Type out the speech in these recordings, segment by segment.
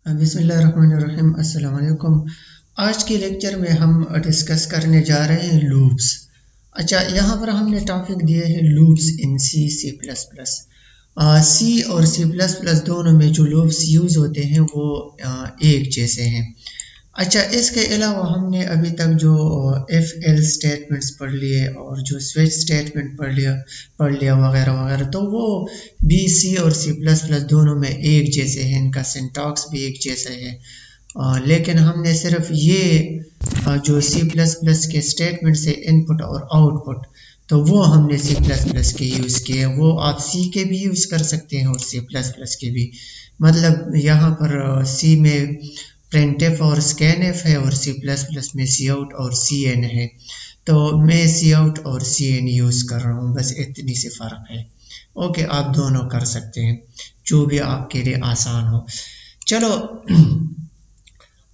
बिस्मिल्लाहिर्रहमानिर्रहीम। अस्सलाम वालेकुम। आज के लेक्चर में हम डिस्कस करने जा रहे हैं लूप्स। अच्छा, यहाँ पर हमने टॉपिक दिए हैं लूप्स इन सी सी प्लस प्लस। सी और सी प्लस प्लस दोनों में जो लूप्स यूज़ होते हैं वो एक जैसे हैं। अच्छा, इसके अलावा हमने अभी तक जो एफ एल स्टेटमेंट्स पढ़ लिए और जो स्विच स्टेटमेंट पढ़ लिया वगैरह वगैरह, तो वो बी सी और सी प्लस प्लस दोनों में एक जैसे हैं, इनका सिंटैक्स भी एक जैसा है। लेकिन हमने सिर्फ ये जो सी प्लस प्लस के स्टेटमेंट से इनपुट और आउटपुट, तो वो हमने सी प्लस प्लस के यूज़ किए। वो आप सी के भी यूज़ कर सकते हैं और सी प्लस प्लस के भी। मतलब यहाँ पर सी में प्रिंटफ और स्कैनफ है और सी प्लस प्लस में सी आउट और सी एन है। तो मैं सी आउट और सी एन यूज़ कर रहा हूँ, बस इतनी सी फ़र्क है। ओके, आप दोनों कर सकते हैं, जो भी आपके लिए आसान हो। चलो,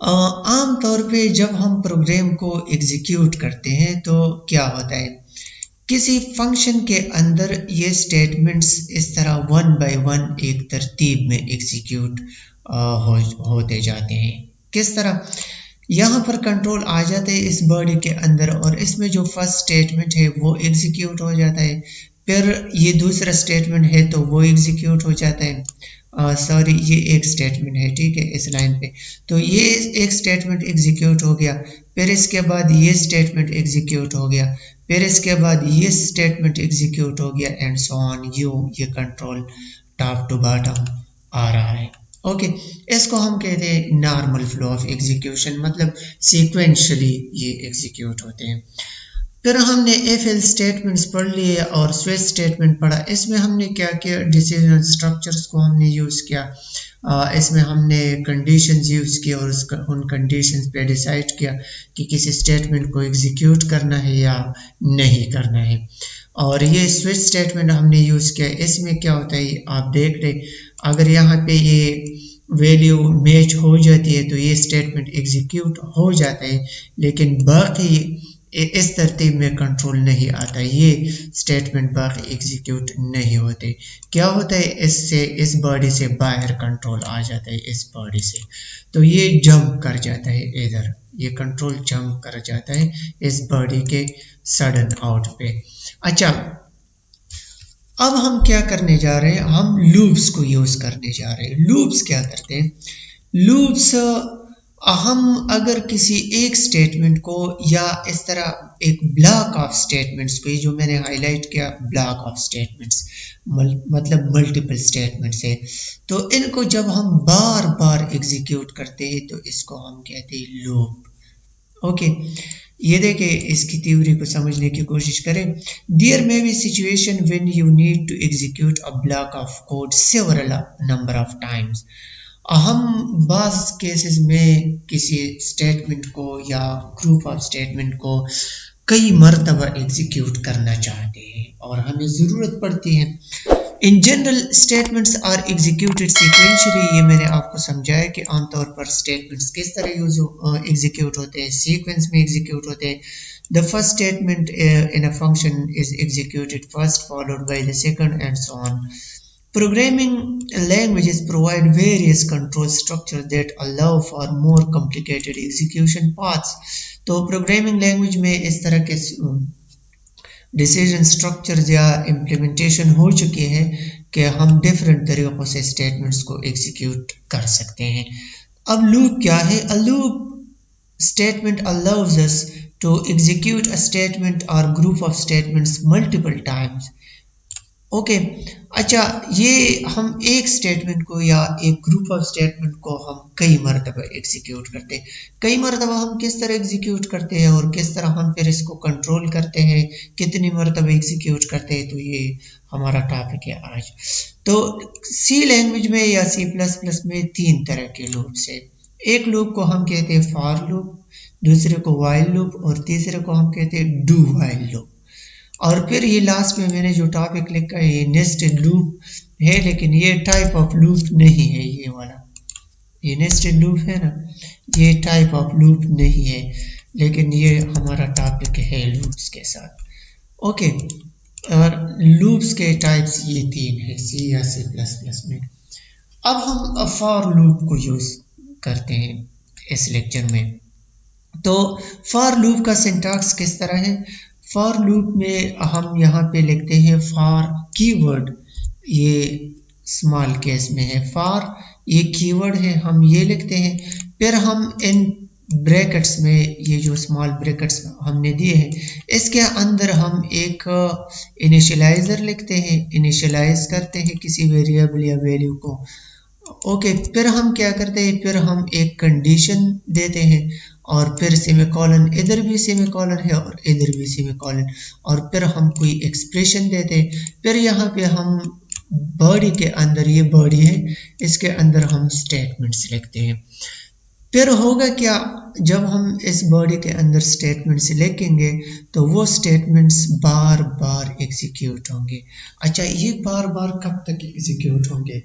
आम तौर पे जब हम प्रोग्राम को एग्जीक्यूट करते हैं तो क्या होता है, किसी फंक्शन के अंदर ये स्टेटमेंट्स इस तरह वन बाय वन एक तरतीब में एग्जीक्यूट होते जाते हैं। किस तरह, यहाँ पर कंट्रोल आ जाता है इस बॉडी के अंदर और इसमें जो फर्स्ट स्टेटमेंट है वो एग्जीक्यूट हो जाता है। फिर ये दूसरा स्टेटमेंट है तो वो एग्जीक्यूट हो जाता है। सॉरी, ये एक स्टेटमेंट है, ठीक है, इस लाइन पे। तो ये एक स्टेटमेंट एग्जीक्यूट हो गया, फिर इसके बाद ये स्टेटमेंट एग्जीक्यूट हो गया, फिर इसके बाद ये स्टेटमेंट एग्जीक्यूट हो गया, एंड सो ऑन। ये कंट्रोल टॉप टू बॉटम आ रहा है। ओके, इसको हम कहते हैं नॉर्मल फ्लो ऑफ एग्जीक्यूशन, मतलब सीक्वेंशियली ये एग्जीक्यूट होते हैं। फिर हमने एफ एल स्टेटमेंट्स पढ़ लिए और स्विच स्टेटमेंट पढ़ा। इसमें हमने क्या किया, डिसीजन स्ट्रक्चर्स को हमने यूज़ किया। इसमें हमने कंडीशंस यूज़ किए और उन कंडीशंस पे डिसाइड किया कि किसी स्टेटमेंट को एग्जीक्यूट करना है या नहीं करना है। और ये स्विच स्टेटमेंट हमने यूज़ किया। इसमें क्या होता है, आप देख रहे, अगर यहाँ पे ये वैल्यू मैच हो जाती है तो ये स्टेटमेंट एग्जीक्यूट हो जाता है, लेकिन बाकी इस तरतीब में कंट्रोल नहीं आता, ये स्टेटमेंट बाकी एग्जीक्यूट नहीं होते। क्या होता है, इससे इस बॉडी से बाहर कंट्रोल आ जाता है, इस बॉडी से, तो ये जंप कर जाता है इधर, ये कंट्रोल जंप कर जाता है इस बॉडी के सडन आउट पे। अच्छा, अब हम क्या करने जा रहे हैं, हम लूप्स को यूज करने जा रहे हैं। लूप्स क्या करते हैं, लूप्स हम अगर किसी एक स्टेटमेंट को या इस तरह एक ब्लॉक ऑफ स्टेटमेंट्स को, जो मैंने हाईलाइट किया ब्लॉक ऑफ स्टेटमेंट्स, मतलब मल्टीपल स्टेटमेंट्स है, तो इनको जब हम बार बार एग्जीक्यूट करते हैं तो इसको हम कहते हैं लूप। ओके, ये देखें, इसकी थ्योरी को समझने की कोशिश करें। There may be situation when you need to execute a block of code several number of times. हम बाज़ केसेस में किसी स्टेटमेंट को या ग्रुप ऑफ स्टेटमेंट को कई मरतबा एग्जीक्यूट करना चाहते हैं और हमें ज़रूरत पड़ती है। In general statements are executed sequentially. ये मैंने आपको समझाया कि आमतौर पर स्टेटमेंट्स किस तरह एग्जीक्यूट होते हैं, सीक्वेंस में एग्जीक्यूट होते हैं। The first statement in a function is executed first, followed by the second, and so on. Programming languages provide various control structures that allow for more complicated execution paths. तो programming language में इस तरह के decision structures या implementation हो चुके हैं कि हम डिफरेंट तरीक़ों से स्टेटमेंट्स को एग्जीक्यूट कर सकते हैं। अब लूप क्या है, a loop statement allows us to execute a statement or group of statements multiple times. Okay, अच्छा, ये हम एक स्टेटमेंट को या एक ग्रुप ऑफ स्टेटमेंट को हम कई मरतबा एग्जीक्यूट करते हैं। कई मरतबा हम किस तरह एग्जीक्यूट करते हैं और किस तरह हम फिर इसको कंट्रोल करते हैं, कितनी मरतबा एग्जीक्यूट करते हैं, तो ये हमारा टॉपिक है आज। तो सी लैंग्वेज में या सी प्लस प्लस में तीन तरह के लूप्स है। एक लूप को हम कहते हैं फॉर लूप, दूसरे को वाइल लूप और तीसरे को हम कहते हैं डू वाइल लूप। और फिर ये लास्ट में मैंने जो टॉपिक लिखा है ये नेस्टेड लूप है, लेकिन ये टाइप ऑफ लूप नहीं है, ये वाला, ये नेस्टेड लूप है ना, ये टाइप ऑफ लूप नहीं है, लेकिन ये हमारा टॉपिक है लूप्स के साथ। ओके, और लूप्स के टाइप्स ये तीन है सी या सी प्लस प्लस में। अब हम फॉर लूप को यूज करते हैं इस लेक्चर में। तो फॉर लूप का सिंटैक्स किस तरह है? फॉर लूप में हम यहाँ पे लिखते हैं फॉर कीवर्ड, ये स्मॉल केस में है, फॉर ये कीवर्ड है, हम ये लिखते हैं। फिर हम इन ब्रैकेट्स में, ये जो स्मॉल ब्रैकेट्स हमने दिए हैं, इसके अंदर हम एक इनिशियलाइजर लिखते हैं, इनिशियलाइज करते हैं किसी वेरिएबल या वैल्यू को। ओके, फिर हम क्या करते हैं, फिर हम एक कंडीशन देते हैं और फिर सेमीकोलन, इधर भी सेमीकोलन है और इधर भी सेमीकोलन, और फिर हम कोई एक्सप्रेशन देते हैं। फिर यहाँ पे हम बॉडी के अंदर, ये बॉडी है, इसके अंदर हम स्टेटमेंट्स लिखते हैं। फिर होगा क्या, जब हम इस बॉडी के अंदर स्टेटमेंट्स लिखेंगे तो वो स्टेटमेंट्स बार बार एग्जीक्यूट होंगे। अच्छा, ये बार बार कब तक एग्जीक्यूट होंगे?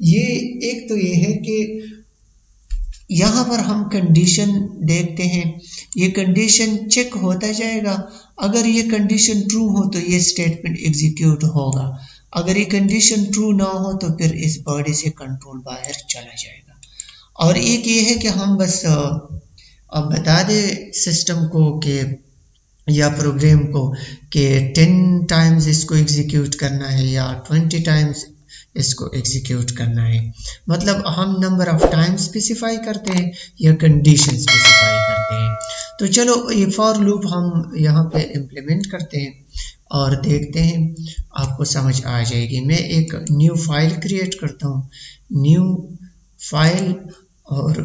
ये एक तो ये है कि यहाँ पर हम कंडीशन देखते हैं, ये कंडीशन चेक होता जाएगा। अगर ये कंडीशन ट्रू हो तो ये स्टेटमेंट एग्जीक्यूट होगा, अगर ये कंडीशन ट्रू ना हो तो फिर इस बॉडी से कंट्रोल बाहर चला जाएगा। और एक ये है कि हम बस अब बता दें सिस्टम को कि, या प्रोग्राम को, कि 10 टाइम्स इसको एग्जीक्यूट करना है या 20 टाइम्स इसको एग्जीक्यूट करना है। मतलब हम नंबर ऑफ टाइम स्पेसिफाई करते हैं या कंडीशन स्पेसिफाई करते हैं। तो चलो ये फॉर लूप हम यहाँ पे इम्प्लीमेंट करते हैं और देखते हैं, आपको समझ आ जाएगी। मैं एक न्यू फाइल क्रिएट करता हूँ, न्यू फाइल, और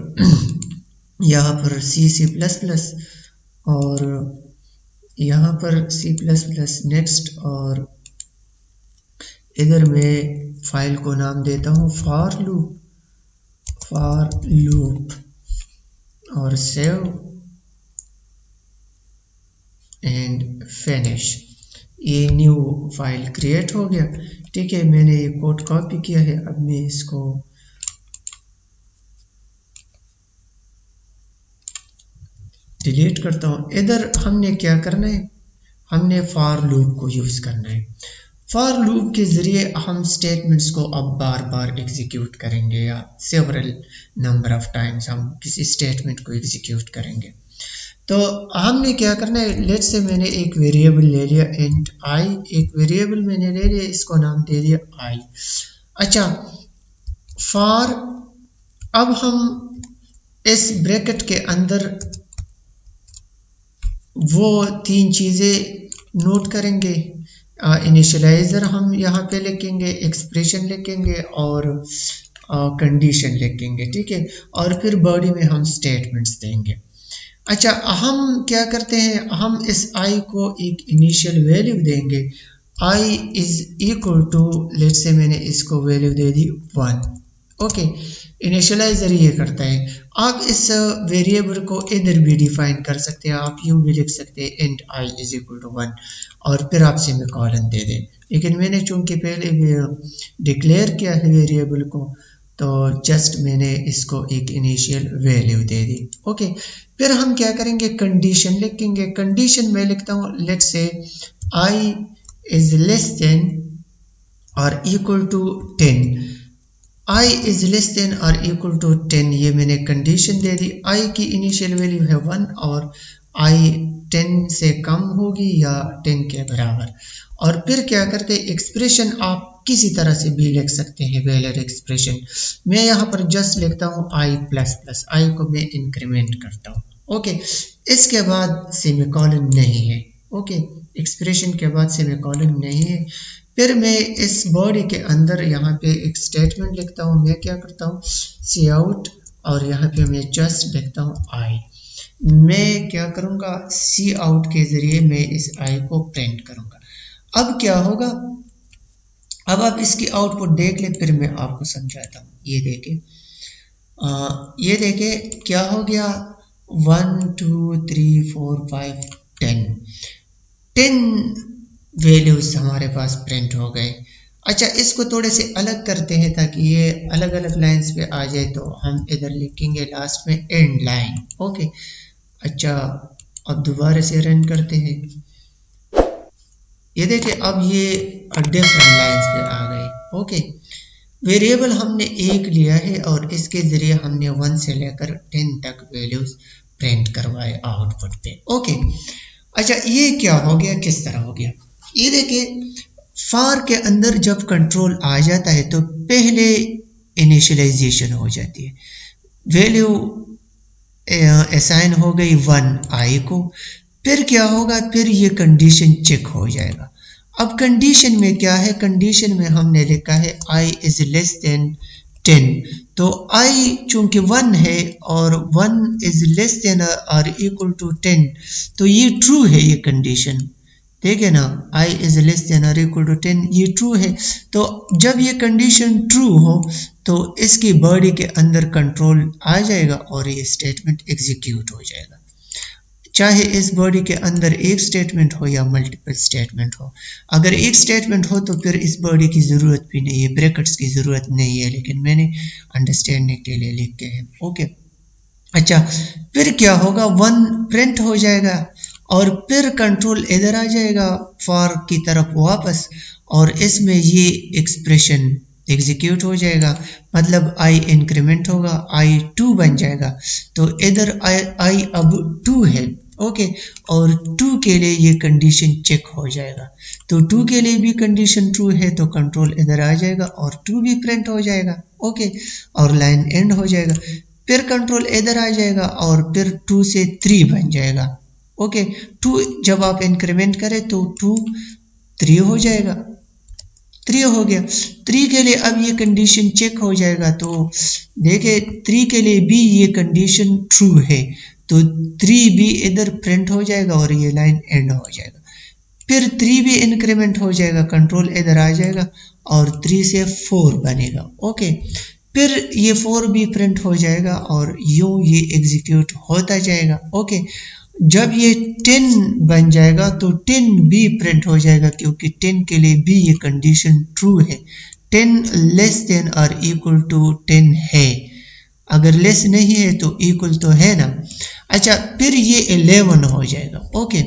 यहाँ पर C++ और यहाँ पर C++ नेक्स्ट, और इधर मैं फाइल को नाम देता हूँ फॉर लूप और सेव एंड फिनिश। ये न्यू फाइल क्रिएट हो गया। ठीक है, मैंने ये कोड कॉपी किया है, अब मैं इसको डिलीट करता हूँ। इधर हमने क्या करना है, हमने फॉर लूप को यूज करना है। फॉर लूप के जरिए हम स्टेटमेंट्स को अब बार बार एग्जीक्यूट करेंगे, या सेवरल नंबर ऑफ टाइम्स हम किसी स्टेटमेंट को एग्जीक्यूट करेंगे। तो हमने क्या करना है, लेट्स से मैंने एक वेरिएबल ले लिया इंट आई, एक वेरिएबल मैंने ले लिया, इसको नाम दे दिया आई। अच्छा, फॉर, अब हम इस ब्रैकेट के अंदर वो 3 चीजें नोट करेंगे। इनिशियलाइजर हम यहाँ पे लिखेंगे, एक्सप्रेशन लिखेंगे और कंडीशन लिखेंगे। ठीक है, और फिर बॉडी में हम स्टेटमेंट्स देंगे। अच्छा, हम क्या करते हैं, हम इस आई को एक इनिशियल वैल्यू देंगे, I is equal to, let's say मैंने इसको वैल्यू दे दी 1। ओके, इनिशियलाइजर ये करता है। आप इस वेरिएबल को इधर भी डिफाइन कर सकते हैं, आप यूं भी लिख सकते हैं int I is equal to 1 और फिर आप सेमीकोलन दे दें। लेकिन मैंने चूंकि पहले डिक्लेयर किया है वेरिएबल को, तो जस्ट मैंने इसको एक इनिशियल वैल्यू दे दी। ओके, फिर हम क्या करेंगे, कंडीशन लिखेंगे। कंडीशन में लिखता हूँ, let's say I is less than और equal to 10। i is less than और इक्वल टू 10, ये मैंने कंडीशन दे दी। i की इनिशियल वैल्यू है 1 और i 10 से कम होगी या 10 के बराबर। और फिर क्या करते हैं, एक्सप्रेशन आप किसी तरह से भी लिख सकते हैं, वेलर एक्सप्रेशन। मैं यहाँ पर जस्ट लिखता हूँ i++, i को मैं इंक्रीमेंट करता हूँ। ओके, इसके बाद सेमीकोलन नहीं है। ओके, एक्सप्रेशन के बाद सेमीकोलन नहीं है। फिर मैं इस बॉडी के अंदर यहाँ पे एक स्टेटमेंट लिखता हूँ। मैं क्या करता हूँ, सी आउट, और यहाँ पे मैं जस्ट लिखता हूँ आई। मैं क्या करूँगा, सी आउट के जरिए मैं इस आई को प्रिंट करूँगा। अब क्या होगा, अब आप इसकी आउटपुट देख ले, फिर मैं आपको समझाता हूँ। ये देखे क्या हो गया, 1 2 3 4 5 10 वैल्यूज हमारे पास प्रिंट हो गए। अच्छा, इसको थोड़े से अलग करते हैं ताकि ये अलग अलग लाइंस पे आ जाए। तो हम इधर लिखेंगे लास्ट में एंड लाइन। ओके, अच्छा, अब दोबारा से रन करते हैं। ये देखिए, अब ये डिफरेंट लाइंस पे आ गए। ओके, वेरिएबल हमने एक लिया है और इसके ज़रिए हमने 1 से लेकर 10 तक वैल्यूज़ प्रिंट करवाए आउटपुट पे। ओके, अच्छा ये क्या हो गया, किस तरह हो गया, ये देखिए फॉर के अंदर जब कंट्रोल आ जाता है तो पहले इनिशियलाइजेशन हो जाती है, वैल्यू असाइन हो गई 1 आई को, फिर क्या होगा, फिर ये कंडीशन चेक हो जाएगा। अब कंडीशन में क्या है, कंडीशन में हमने लिखा है i इज लेस देन 10, तो i चूंकि 1 है और 1 इज लेस देन और इक्वल टू 10, तो ये ट्रू है, ये कंडीशन देखिए ना, i इज लेस देन और इक्वल टू 10, ये ट्रू है। तो जब ये कंडीशन ट्रू हो तो इसकी बॉडी के अंदर कंट्रोल आ जाएगा और ये स्टेटमेंट एग्जीक्यूट हो जाएगा, चाहे इस बॉडी के अंदर एक स्टेटमेंट हो या मल्टीपल स्टेटमेंट हो। अगर एक स्टेटमेंट हो तो फिर इस बॉडी की ज़रूरत भी नहीं है, ब्रैकेट्स की ज़रूरत नहीं है, लेकिन मैंने अंडरस्टैंडिंग के लिए लिख के हैं। ओके, अच्छा फिर क्या होगा, 1 प्रिंट हो जाएगा और फिर कंट्रोल इधर आ जाएगा फॉर की तरफ वापस, और इसमें ये एक्सप्रेशन एग्जीक्यूट हो जाएगा, मतलब i इंक्रीमेंट होगा, i 2 बन जाएगा, तो इधर i अब 2 है। ओके, और 2 के लिए ये कंडीशन चेक हो जाएगा, तो 2 के लिए भी कंडीशन ट्रू है तो कंट्रोल इधर आ जाएगा और 2 भी प्रिंट हो जाएगा। ओके, और लाइन एंड हो जाएगा, फिर कंट्रोल इधर आ जाएगा और फिर 2 से 3 बन जाएगा। ओके, 2 जब आप इंक्रीमेंट करें तो 2 3 हो जाएगा, 3 हो गया। 3 के लिए अब ये कंडीशन चेक हो जाएगा, तो देखिए 3 के लिए भी ये कंडीशन ट्रू है, तो 3 भी इधर प्रिंट हो जाएगा और ये लाइन एंड हो जाएगा। फिर 3 भी इंक्रीमेंट हो जाएगा, कंट्रोल इधर आ जाएगा और 3 से 4 बनेगा। ओके, फिर ये 4 भी प्रिंट हो जाएगा और यूं ये एग्जीक्यूट होता जाएगा। ओके, जब ये 10 बन जाएगा तो 10 भी प्रिंट हो जाएगा, क्योंकि 10 के लिए भी ये कंडीशन ट्रू है, 10 लेस देन और इक्वल टू 10 है, अगर लेस नहीं है तो इक्वल तो है ना। अच्छा, फिर ये 11 हो जाएगा। ओके,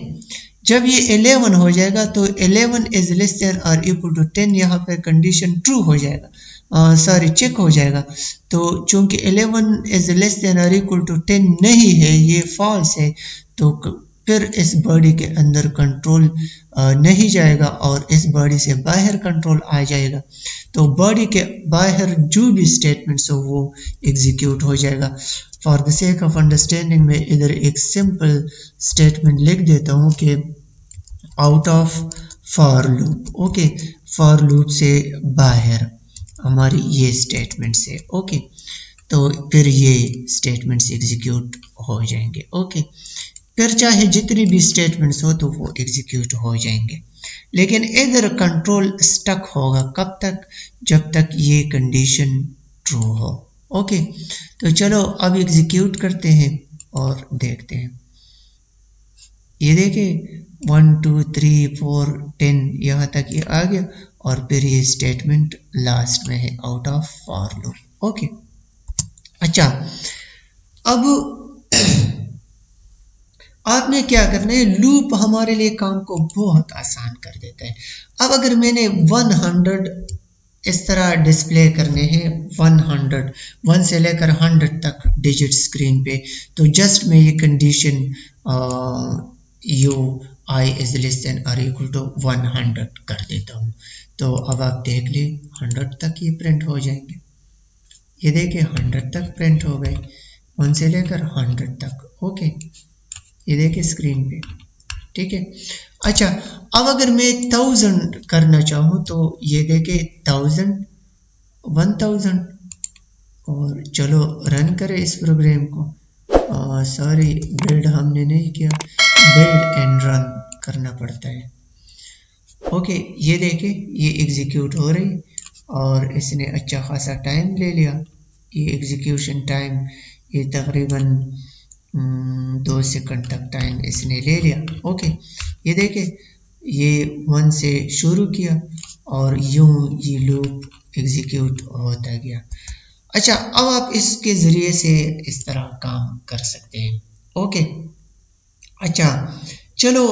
जब ये 11 हो जाएगा तो 11 इज लेस देन और इक्वल टू 10, यहाँ पर कंडीशन ट्रू हो जाएगा, सॉरी चेक हो जाएगा, तो चूंकि 11 इज लेस देन और इक्वल टू 10 नहीं है, ये फॉल्स है, तो फिर इस बॉडी के अंदर कंट्रोल नहीं जाएगा और इस बॉडी से बाहर कंट्रोल आ जाएगा, तो बॉडी के बाहर जो भी स्टेटमेंट्स हो वो एग्जीक्यूट हो जाएगा। For the sake of understanding में इधर एक सिंपल स्टेटमेंट लिख देता हूँ कि out of for loop. Okay, for loop से बाहर हमारी ये स्टेटमेंट्स है। ओके, तो फिर ये स्टेटमेंट्स एग्जीक्यूट हो जाएंगे। ओके, फिर चाहे जितनी भी स्टेटमेंट्स हो तो वो एग्जीक्यूट हो जाएंगे, लेकिन इधर कंट्रोल स्टक होगा कब तक, जब तक ये कंडीशन ट्रू हो। ओके, तो चलो अब एग्जीक्यूट करते हैं और देखते हैं। ये देखिए 1 2 3 4 10 यहाँ तक ये आ गया और फिर ये स्टेटमेंट लास्ट में है out of for loop. Okay, अच्छा अब आपने क्या करना है, लूप हमारे लिए काम को बहुत आसान कर देता है। अब अगर मैंने 100 इस तरह डिस्प्ले करने हैं, 1 से लेकर 100 तक डिजिट स्क्रीन पे, तो जस्ट मैं ये condition i is less than और इक्वल टू 100 कर देता हूँ, तो अब आप देख ले 100 तक ये प्रिंट हो जाएंगे। ये देखिए 100 तक प्रिंट हो गए, 1 से लेकर 100 तक। ओके, ये देखिए स्क्रीन पे, ठीक है। अच्छा, अब अगर मैं 1000 करना चाहूँ तो ये देखिए 1000 1000, और चलो रन करें इस प्रोग्राम को। सॉरी, बिल्ड हमने नहीं किया, बिल्ड एंड रन करना पड़ता है। ओके, ये देखिए ये एग्जीक्यूट हो रही और इसने अच्छा खासा टाइम ले लिया। ये एग्जीक्यूशन टाइम ये तकरीबन 2 सेकंड तक टाइम इसने ले लिया। ओके, ये देखिए ये 1 से शुरू किया और यूं ये लूप एग्जीक्यूट होता गया। अच्छा, अब आप इसके ज़रिए से इस तरह काम कर सकते हैं। ओके, अच्छा चलो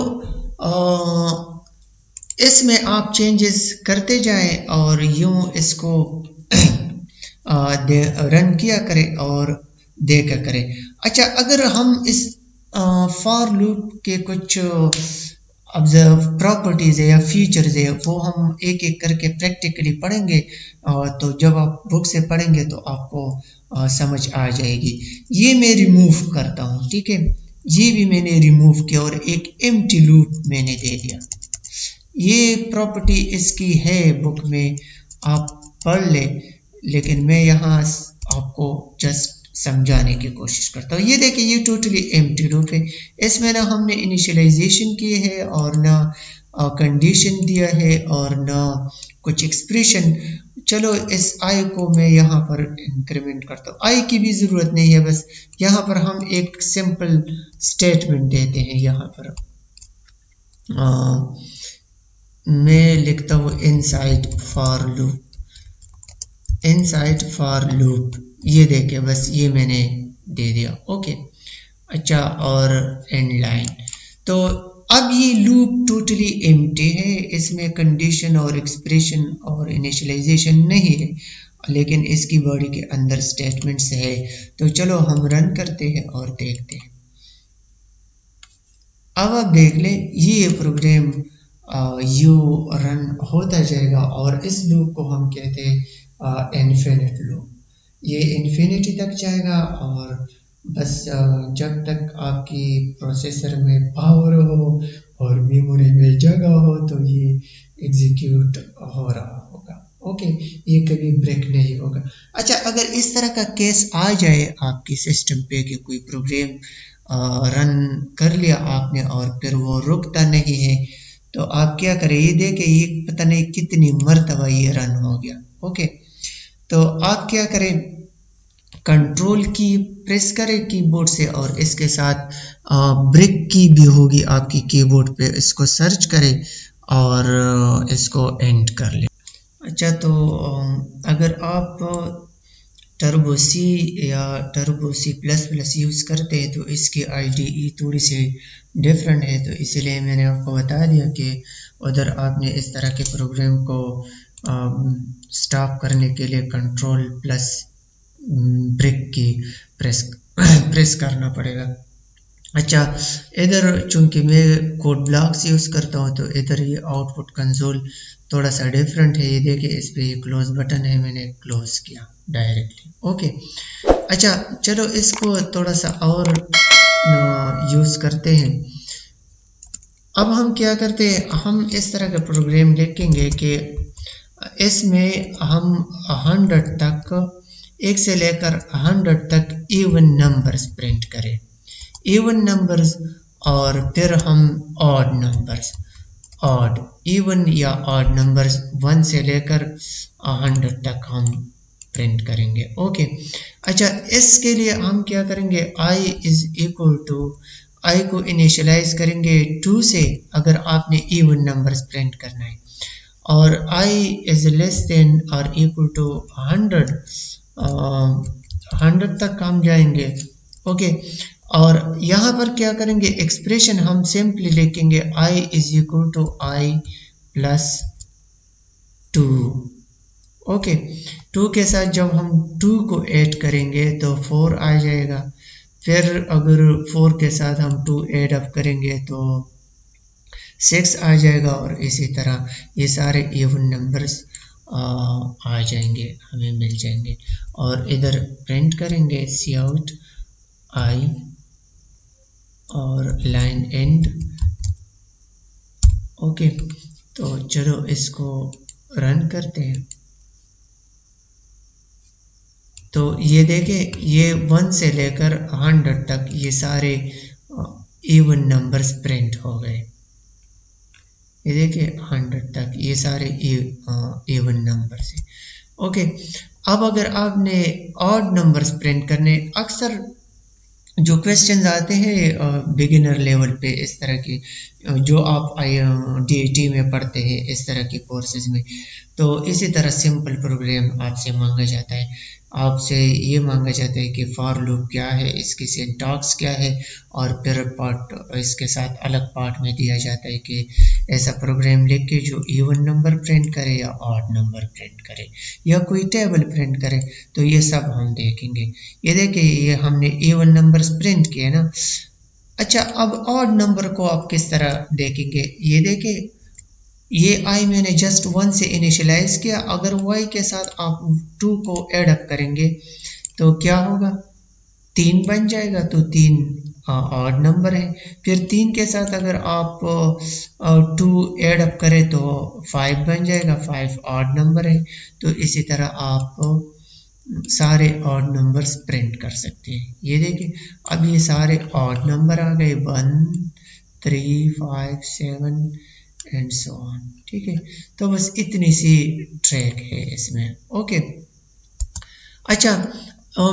इसमें आप चेंजेस करते जाएं और यूं इसको रन किया करें और देखा करें। अच्छा, अगर हम इस फॉर लूप के कुछ ऑब्जर्व प्रॉपर्टीज़ है या फीचर्स है वो हम एक एक करके प्रैक्टिकली पढ़ेंगे, तो जब आप बुक से पढ़ेंगे तो आपको समझ आ जाएगी। ये मैं रिमूव करता हूँ, ठीक है, ये भी मैंने रिमूव किया और एक एम्प्टी लूप मैंने दे दिया। ये प्रॉपर्टी इसकी है बुक में, आप पढ़ ले, लेकिन मैं यहाँ आपको जस्ट समझाने की कोशिश करता हूँ। ये देखिए, ये टोटली एम्प्टी लूप है, इसमें ना हमने इनिशियलाइजेशन किए है और ना कंडीशन दिया है और ना कुछ एक्सप्रेशन। चलो इस आई को मैं यहाँ पर इंक्रीमेंट करता हूँ, आई की भी ज़रूरत नहीं है, बस यहाँ पर हम एक सिंपल स्टेटमेंट देते हैं। यहाँ पर मैं लिखता हूँ inside for loop, inside for loop, ये देखे बस ये मैंने दे दिया। ओके, अच्छा, और एंड लाइन। तो अब ये लूप टोटली एम्प्टी है, इसमें कंडीशन और एक्सप्रेशन और इनिशियलाइजेशन नहीं है, लेकिन इसकी बॉडी के अंदर स्टेटमेंट्स है। तो चलो हम रन करते हैं और देखते हैं। अब आप देख ले, ये प्रोग्राम यू रन होता जाएगा और इस लूप को हम कहते हैं इन्फिनिट लूप। ये इन्फिनिटी तक जाएगा और बस जब तक आपकी प्रोसेसर में पावर हो और मेमोरी में जगह हो तो ये एग्जीक्यूट हो रहा होगा। ओके, ये कभी ब्रेक नहीं होगा। अच्छा, अगर इस तरह का केस आ जाए आपकी सिस्टम पे कि कोई प्रोग्राम रन कर लिया आपने और फिर वो रुकता नहीं है, तो आप क्या करें, ये देखें ये पता नहीं कितनी मर्तबा ये रन हो गया। ओके, तो आप क्या करें, कंट्रोल की प्रेस करें कीबोर्ड से और इसके साथ ब्रेक की भी होगी आपकी कीबोर्ड पे, इसको सर्च करें और इसको एंड कर लें। अच्छा, तो अगर आप टर्बो सी या टर्बो C++ यूज़ करते हैं तो इसकी IDE थोड़ी सी डिफरेंट है, तो इसलिए मैंने आपको बता दिया कि उधर आपने इस तरह के प्रोग्राम को स्टॉप करने के लिए कंट्रोल प्लस ब्रेक की प्रेस करना पड़ेगा। अच्छा, इधर चूंकि मैं कोड ब्लॉक्स यूज़ करता हूँ तो इधर ये आउटपुट कंसोल थोड़ा सा डिफरेंट है। ये देखिए, इस पे क्लोज बटन है, मैंने क्लोज किया डायरेक्टली। ओके, अच्छा, चलो इसको थोड़ा सा और यूज़ करते हैं। अब हम क्या करते हैं, हम इस तरह का प्रोग्राम लिखेंगे कि इसमें हम 100 तक, 1 से लेकर 100 तक इवन नंबर्स प्रिंट करें, इवन नंबर्स, और फिर हम ऑड नंबर्स, ऑड, इवन या ऑड नंबर्स 1 से लेकर 100 तक हम प्रिंट करेंगे। ओके, अच्छा, इसके लिए हम क्या करेंगे, i is equal to, i को इनिशियलाइज करेंगे 2 से अगर आपने इवन नंबर्स प्रिंट करना है, और i इज लेस देन और इक्वल टू 100, 100 तक हम जाएंगे। ओके, और यहाँ पर क्या करेंगे, एक्सप्रेशन हम सिंपली लिखेंगे i is equal to i plus 2। Okay, 2 के साथ जब हम 2 को ऐड करेंगे तो 4 आ जाएगा, फिर अगर 4 के साथ हम 2 ऐड अप करेंगे तो 6 आ जाएगा, और इसी तरह ये सारे इवन नंबर्स आ जाएंगे, हमें मिल जाएंगे। और इधर प्रिंट करेंगे काउट i और लाइन एंड। ओके, तो चलो इसको रन करते हैं। तो ये देखें, ये 1 से लेकर 100 तक ये सारे इवन नंबर्स प्रिंट हो गए। ये देखिए 100 तक ये सारे इवन नंबर्स हैं। ओके, अब अगर आपने ऑड नंबर्स प्रिंट करने, अक्सर जो क्वेश्चंस आते हैं बिगिनर लेवल पे इस तरह की, जो आप DIT में पढ़ते हैं इस तरह की कोर्सेज में, तो इसी तरह सिंपल प्रोग्राम आपसे मांगा जाता है। आपसे ये मांगा जाता है कि फॉर लूप क्या है, इसकी सिंटैक्स क्या है, और फिर पार्ट इसके साथ अलग पार्ट में दिया जाता है कि ऐसा प्रोग्राम लिख के जो इवन नंबर प्रिंट करे या ऑड नंबर प्रिंट करे या कोई टेबल प्रिंट करे, तो ये सब हम देखेंगे। ये देखिए ये हमने इवन नंबर्स प्रिंट किए ना। अच्छा, अब ऑड नंबर को आप किस तरह देखेंगे, ये देखिए ये आई मैंने जस्ट 1 से इनिशियलाइज किया, अगर y के साथ आप 2 को एड अप करेंगे तो क्या होगा, 3 बन जाएगा, तो 3 ऑड नंबर है। फिर 3 के साथ अगर आप 2 एड अप करें तो 5 बन जाएगा, 5 ऑड नंबर है। तो इसी तरह आप सारे ऑड नंबर्स प्रिंट कर सकते हैं। ये देखिए अब ये सारे ऑड नंबर आ गए, 1 3 5 7 एंड सो ऑन। ठीक है, तो बस इतनी सी ट्रैक है इसमें। ओके, अच्छा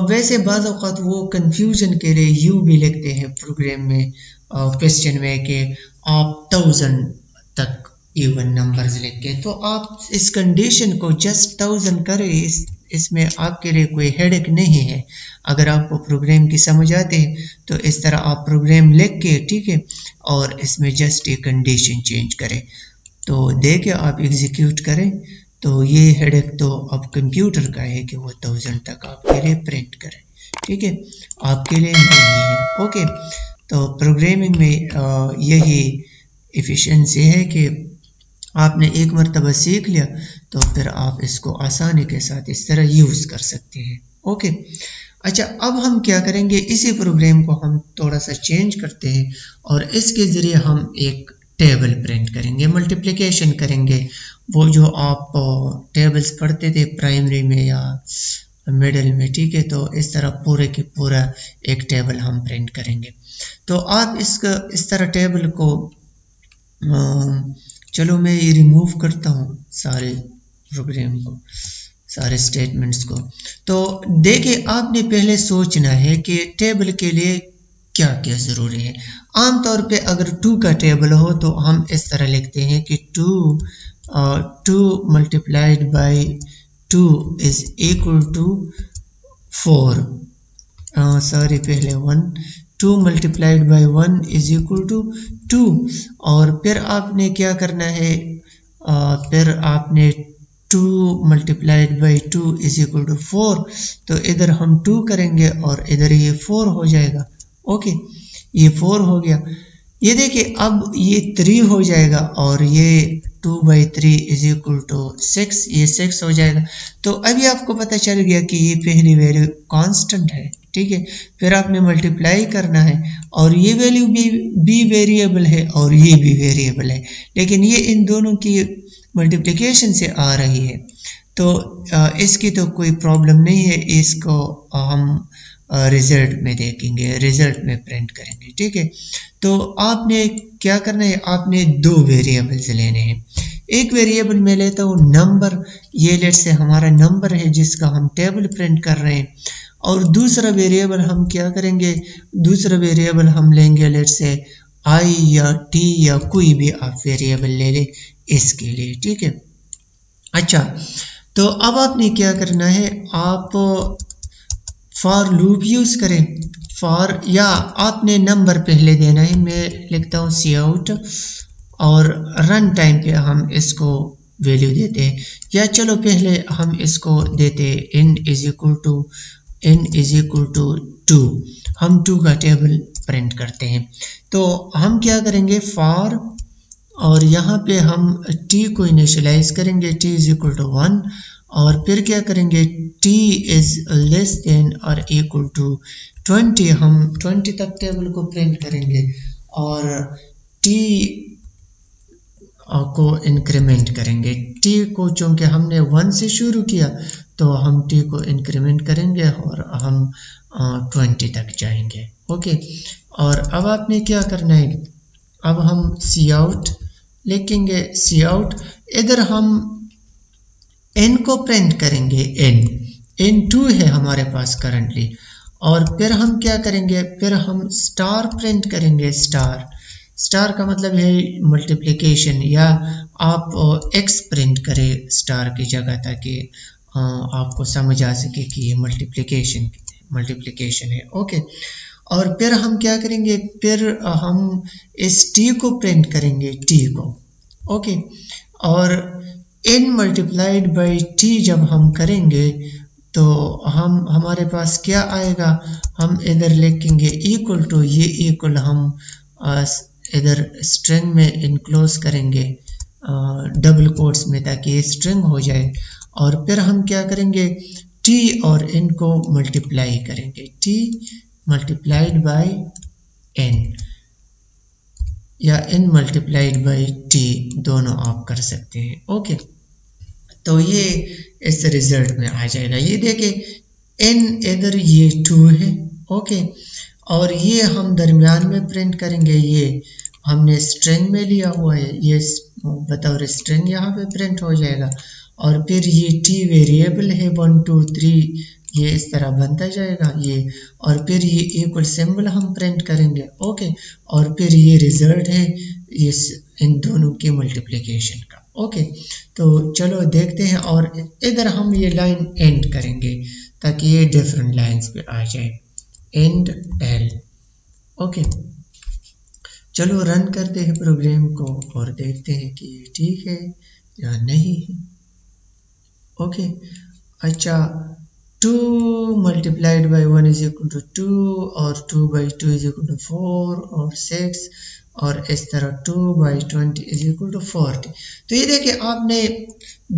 वैसे बाज़ औक़ात वो कंफ्यूजन के लिए यूँ भी लिखते हैं प्रोग्राम में क्वेश्चन में कि आप 1000 तक इवन नंबर्स लिख के, तो आप इस कंडीशन को जस्ट 1000 करें, इसमें आपके लिए कोई हेडेक नहीं है। अगर आपको प्रोग्राम की समझ आती है तो इस तरह आप प्रोग्राम लिख के, ठीक है, और इसमें जस्ट एक कंडीशन चेंज करें, तो देखिए आप एग्जीक्यूट करें तो ये हेडेक तो अब कंप्यूटर का है कि वो 1000 तक आपके लिए प्रिंट करे। ठीक है, आपके लिए नहीं है। ओके, तो प्रोग्रामिंग में यही एफिशिएंसी है कि आपने एक मरतबा सीख लिया तो फिर आप इसको आसानी के साथ इस तरह यूज़ कर सकते हैं। ओके, अच्छा अब हम क्या करेंगे, इसी प्रोग्राम को हम थोड़ा सा चेंज करते हैं और इसके ज़रिए हम एक टेबल प्रिंट करेंगे, मल्टीप्लिकेशन करेंगे। वो जो आप टेबल्स पढ़ते थे प्राइमरी में या मिडिल में, ठीक है, तो इस तरह पूरे के पूरा एक टेबल हम प्रिंट करेंगे। तो आप इस तरह टेबल को चलो मैं ये रिमूव करता हूँ सारे प्रोग्राम को, सारे स्टेटमेंट्स को। तो देखिए आपने पहले सोचना है कि टेबल के लिए क्या क्या ज़रूरी है। आमतौर पे अगर 2 का टेबल हो तो हम इस तरह लिखते हैं कि 2 multiplied by 2 is equal to 4, sorry पहले 1, 2 multiplied by 1 is equal to 2। और फिर आपने क्या करना है, फिर आपने 2 multiplied by 2 is equal to 4, तो इधर हम 2 करेंगे और इधर ये 4 हो जाएगा। ओके, ये 4 हो गया। ये देखिए अब ये 3 हो जाएगा और ये 2 बाई 3 इज इक्वल टू 6, ये 6 हो जाएगा। तो अभी आपको पता चल गया कि ये पहली वैल्यू कांस्टेंट है। ठीक है, फिर आपने मल्टीप्लाई करना है और ये वैल्यू भी वेरिएबल है और ये भी वेरिएबल है, लेकिन ये इन दोनों की मल्टीप्लिकेशन से आ रही है, तो इसकी तो कोई प्रॉब्लम नहीं है। इसको हम रिजल्ट में देखेंगे, रिजल्ट में प्रिंट करेंगे। ठीक है, तो आपने क्या करना है, आपने 2 वेरिएबल्स लेने हैं। एक वेरिएबल में लेता हूँ नंबर, ये लेट से हमारा नंबर है जिसका हम टेबल प्रिंट कर रहे हैं। और दूसरा वेरिएबल हम क्या करेंगे, दूसरा वेरिएबल हम लेंगे लेट से आई या टी या कोई भी आप वेरिएबल ले लें इसके लिए। ठीक है, अच्छा तो अब आपने क्या करना है, आप फॉर लूप यूज़ करें, फॉर, या आपने नंबर पहले देना है। मैं लिखता हूँ सी आउट और रन टाइम पे हम इसको वैल्यू देते हैं, या चलो पहले हम इसको देते हैं n इज इक्वल टू 2, हम 2 का टेबल प्रिंट करते हैं। तो हम क्या करेंगे, फॉर, और यहाँ पे हम t को इनिशियलाइज करेंगे, t इज इक्वल टू 1, और फिर क्या करेंगे, t इज लेस देन और इक्वल टू 20, हम 20 तक टेबल को प्रिंट करेंगे और t को इंक्रीमेंट करेंगे। t को चूंकि हमने 1 से शुरू किया तो हम t को इंक्रीमेंट करेंगे और हम 20 तक जाएंगे। ओके, और अब आपने क्या करना है, अब हम सी आउट लिखेंगे, सी आउट, इधर हम n को प्रिंट करेंगे, n 2 है हमारे पास करंटली, और फिर हम क्या करेंगे, फिर हम स्टार प्रिंट करेंगे। स्टार का मतलब है मल्टीप्लिकेशन, या आप x प्रिंट करें स्टार की जगह ताकि आपको समझ आ सके कि ये मल्टीप्लिकेशन है। ओके, और फिर हम क्या करेंगे, फिर हम इस t को प्रिंट करेंगे, t को, ओके। और n मल्टीप्लाइड बाई t जब हम करेंगे तो हमारे पास क्या आएगा, हम इधर लिखेंगे इक्वल टू, ये इक्वल हम इधर स्ट्रिंग में इनक्लोज करेंगे डबल कोट्स में, ताकि ये स्ट्रिंग हो जाए। और फिर हम क्या करेंगे, t और n को मल्टीप्लाई करेंगे, t मल्टीप्लाइड बाई n या n मल्टीप्लाइड बाई t, दोनों आप कर सकते हैं। ओके, तो ये इस रिजल्ट में आ जाएगा। ये देखिए n इधर ये 2 है, ओके, और ये हम दरमियान में प्रिंट करेंगे, ये हमने स्ट्रिंग में लिया हुआ है, ये बतौर स्ट्रिंग यहाँ पे प्रिंट हो जाएगा। और फिर ये t वेरिएबल है 1 2 3, ये इस तरह बनता जाएगा ये, और फिर ये इक्वल सिंबल हम प्रिंट करेंगे, ओके, और फिर ये रिजल्ट है इस इन दोनों की मल्टीप्लिकेशन का। ओके, तो चलो देखते हैं, और इधर हम ये लाइन एंड करेंगे ताकि ये डिफरेंट लाइंस पे आ जाए, एंड एल। ओके, चलो रन करते हैं प्रोग्राम को और देखते हैं कि ये ठीक है या नहीं है। ओके, अच्छा, 2 multiplied by 1 is equal to 2, और 2 बाई 2 इज इक्वल टू 4 और 6, और इस तरह 2 बाई 20 इज इक्वल टू 40। तो ये देखिए आपने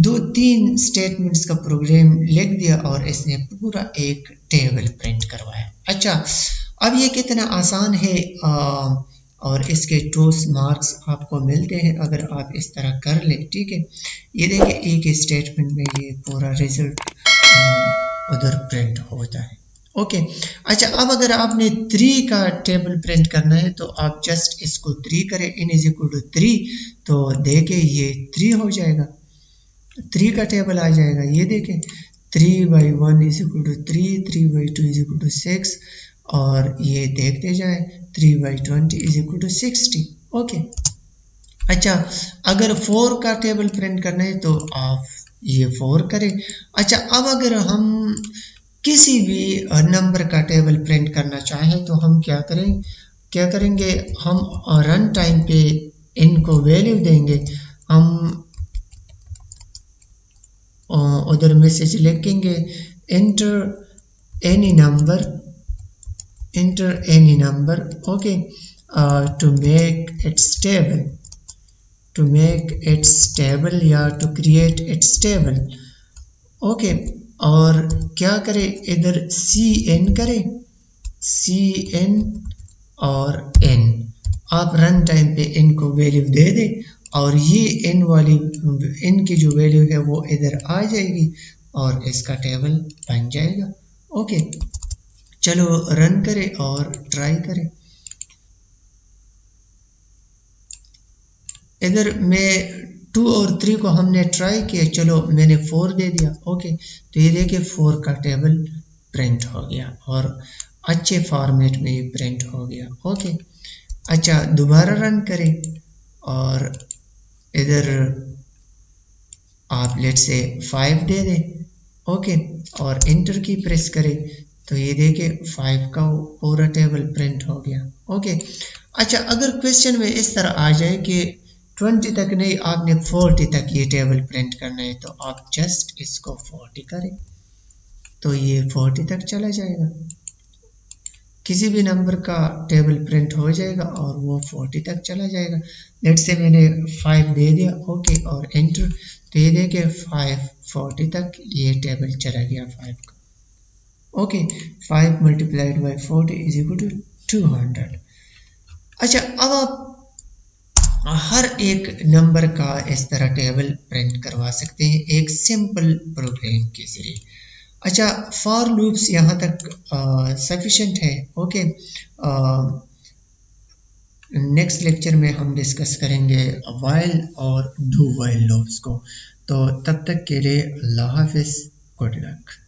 2-3 स्टेटमेंट्स का प्रोग्राम लिख दिया और इसने पूरा एक टेबल प्रिंट करवाया। अच्छा, अब ये कितना आसान है, और इसके टोस मार्क्स आपको मिलते हैं अगर आप इस तरह कर ले, ठीक है। ये देखिए एक स्टेटमेंट में ये पूरा रिजल्ट उधर प्रिंट होता है। ओके, अच्छा, अब अगर आपने 3 का टेबल प्रिंट करना है तो आप जस्ट इसको 3 करें, n इज इक्वल टू 3, तो देखें ये 3 हो जाएगा, 3 का टेबल आ जाएगा। ये देखें 3 by 1 is equal to 3, 3 by 2 is equal to 6, और ये देखते जाए 3 by 20 is equal to 60। Okay, अच्छा, अगर 4 का टेबल प्रिंट करना है तो आप ये 4 करें। अच्छा, अब अगर हम किसी भी नंबर का टेबल प्रिंट करना चाहें तो हम क्या करेंगे, हम रन टाइम पे इनको वैल्यू देंगे, हम उधर मैसेज लिखेंगे enter any number, okay, to make its table या to create its table. Okay, और क्या करें, इधर cn करें, cn और n, आप रन टाइम पे n को वैल्यू दे दें, और ये n वाली n की जो वैल्यू है वो इधर आ जाएगी और इसका टेबल बन जाएगा। ओके, चलो रन करें और ट्राई करें। इधर मैं 2 और 3 को हमने ट्राई किया, चलो मैंने 4 दे दिया। ओके, तो ये देखिए 4 का टेबल प्रिंट हो गया और अच्छे फॉर्मेट में ये प्रिंट हो गया। ओके, अच्छा, दोबारा रन करें और इधर आप लेट से 5 दे दें, ओके, और एंटर की प्रेस करें, तो ये देखिए 5 का पूरा टेबल प्रिंट हो गया। ओके, अच्छा, अगर क्वेश्चन में इस तरह आ जाए कि 20 तक नहीं, आपने 40 तक ये टेबल प्रिंट करना है, तो आप जस्ट इसको 40 करें, तो ये 40 तक चला जाएगा, किसी भी नंबर का टेबल प्रिंट हो जाएगा और वो 40 तक चला जाएगा। लेट से मैंने 5 दे दिया, ओके, और एंटर, तो ये देखिए 5 40 तक ये टेबल चला गया 5 का। Okay, 5 multiplied by 40 is equal to 200। अच्छा, अब आप हर एक नंबर का इस तरह टेबल प्रिंट करवा सकते हैं एक सिंपल प्रोग्राम के जरिए। अच्छा, फॉर लूप्स यहाँ तक सफिशिएंट है। ओके, नेक्स्ट लेक्चर में हम डिस्कस करेंगे व्हाइल और डू व्हाइल लूप्स को। तो तब तक के लिए अल्लाह हाफिज़, गुड लक।